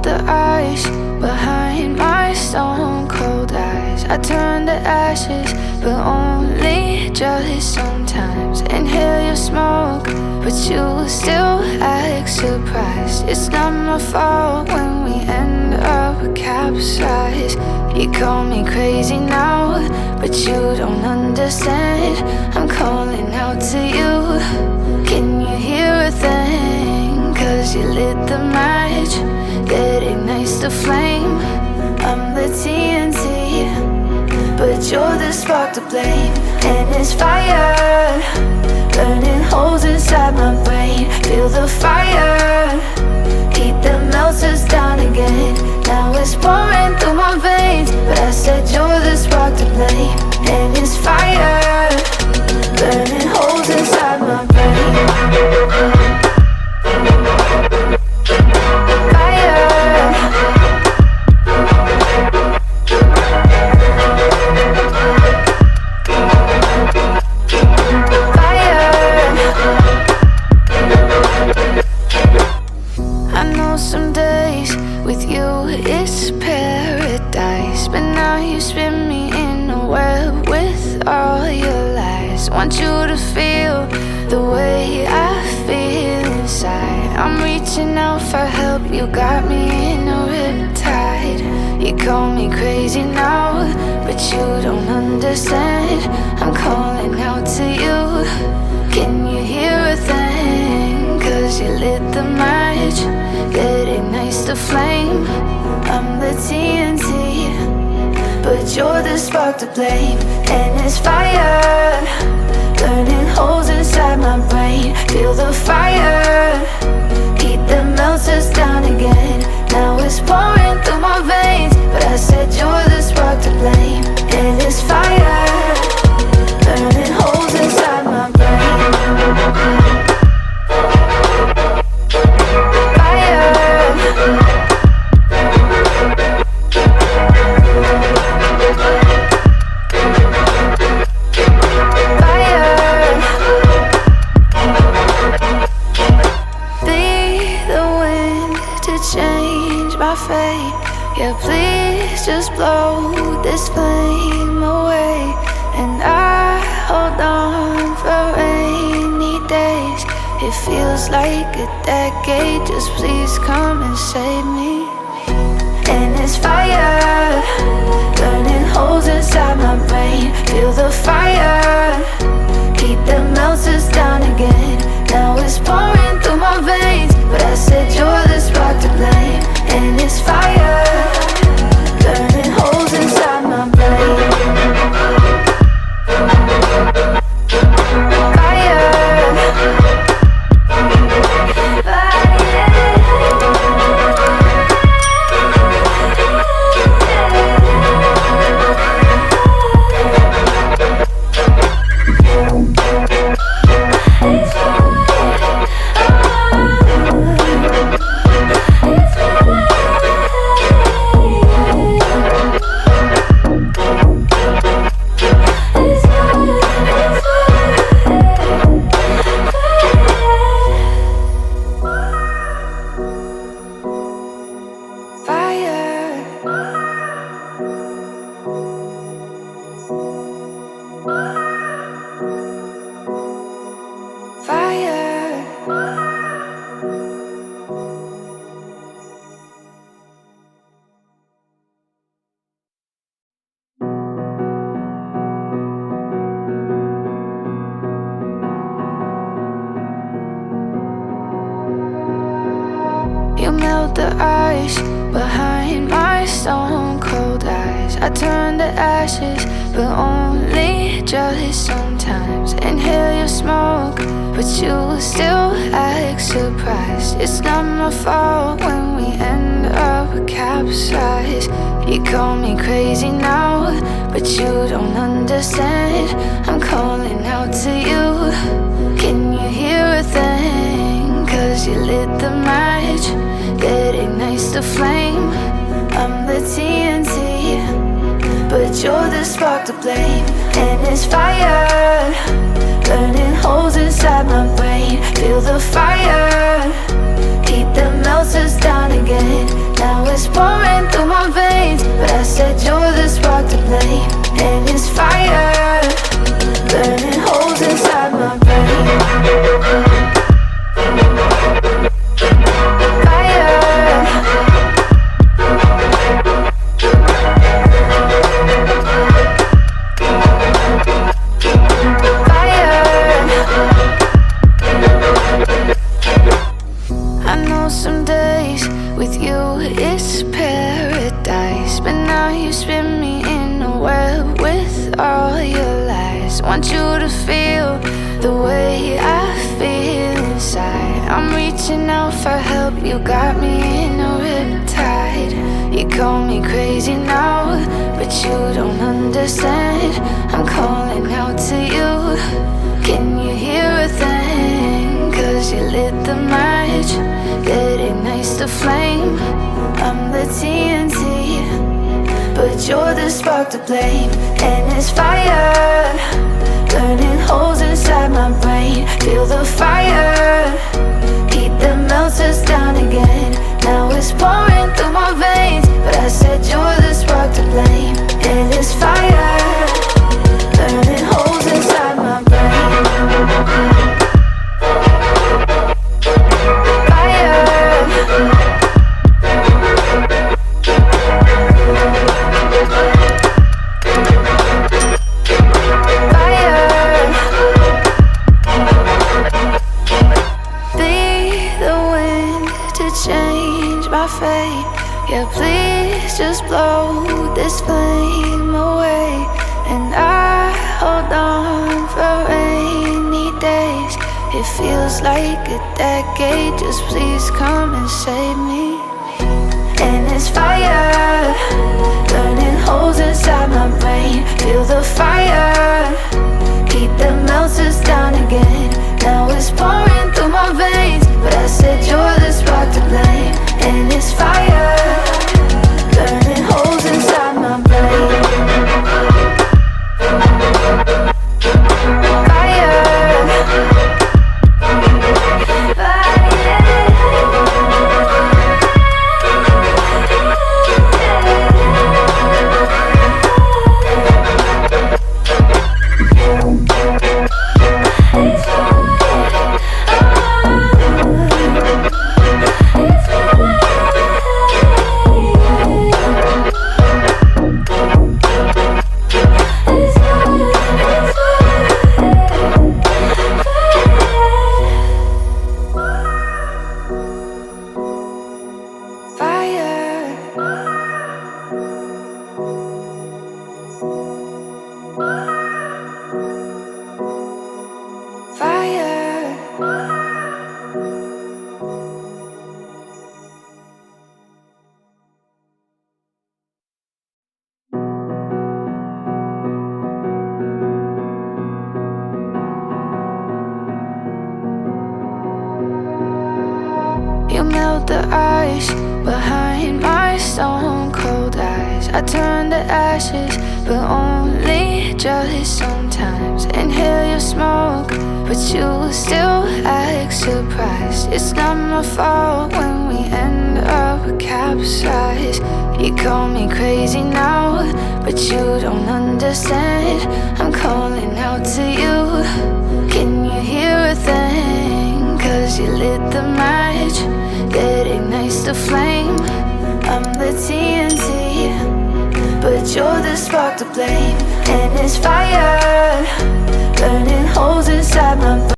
the ice behind my stone cold eyes. I turn to ashes, but only just sometimes. Inhale your smoke, but you still act surprised. It's not my fault when we end up capsized. You call me crazy now, but you don't understand. I'm calling out to you. Can you hear a thing? 'Cause you lit the match that ignites the flame. I'm the TNT, but you're the spark to blame. And it's fire, burning holes inside my brain. Feel the fire, heat that melts us down again. Now it's pouring through my veins, but I said you're the spark to blame. And it's fire, burning holes inside my brain. Want you to feel the way I feel inside. I'm reaching out for help, you got me in a riptide. You call me crazy now, but you don't understand. I'm calling out to you. Can you hear a thing? 'Cause you lit the match that ignites the flame. I'm the TNT, but you're the spark to blame. And it's fire, burning holes inside my brain. Feel the fire, heat that melts us down again. Now it's pouring through my veins, but I said you're the spark to blame. And it's fire, burning holes inside my brain. Yeah, please just blow this flame away. And I hold on for rainy days. It feels like a decade, just please come and save me. And it's fire, burning holes inside my brain. Feel the fire, heat that melts us down again. Now it's pouring through my veins, but I said you're the spark to blame. And it's fire, burning holes inside my brain. You melt the ice behind my stone cold eyes. I turn to ashes, but only just sometimes. Inhale your smoke, but you still act surprised. It's not my fault when we end up capsized. You call me crazy now, but you don't understand. I'm calling out to you. Can you hear a thing? 'Cause you lit the match that ignites the flame. I'm the TNT, but you're the spark to blame. And it's fire, burning holes inside my brain. Feel the fire, heat that melts us down again. Now it's pouring through my veins, but I said you're the spark to blame. And it's fire, burning holes inside my brain. Some days with you it's paradise, but now you spin me in a web with all your lies. Want you to feel the way I feel inside. I'm reaching out for help, you got me in a riptide. You call me crazy now, but you don't understand. I'm calling out to you, can you hear a thing? Cause you lit the match, it ignites the flame. I'm the TNT, but you're the spark to blame. And it's fire, burning holes inside my brain. Feel the fire, heat that melts us down again. Now it's pouring through my veins, but I said you're the spark to blame. And it's fire, burning holes inside my brain. Yeah, please just blow this flame away. And I hold on for rainy days. It feels like a decade, just please come and save me. And it's fire, burning holes inside my brain. Feel the fire, heat that melts us down again. Now it's pouring through my veins, but I said you're the spark to blame. And it's fire, burning holes inside my brain. You melt the ice behind my stone cold eyes. I turn to ashes, but only just sometimes. Inhale your smoke, but you still act surprised. It's not my fault when we end up capsized. You call me crazy now, but you don't understand. I'm calling out to you, can you hear a thing? Cause you lit the match that ignites the flame. I'm the TNT, but you're the spark to blame. And it's fire,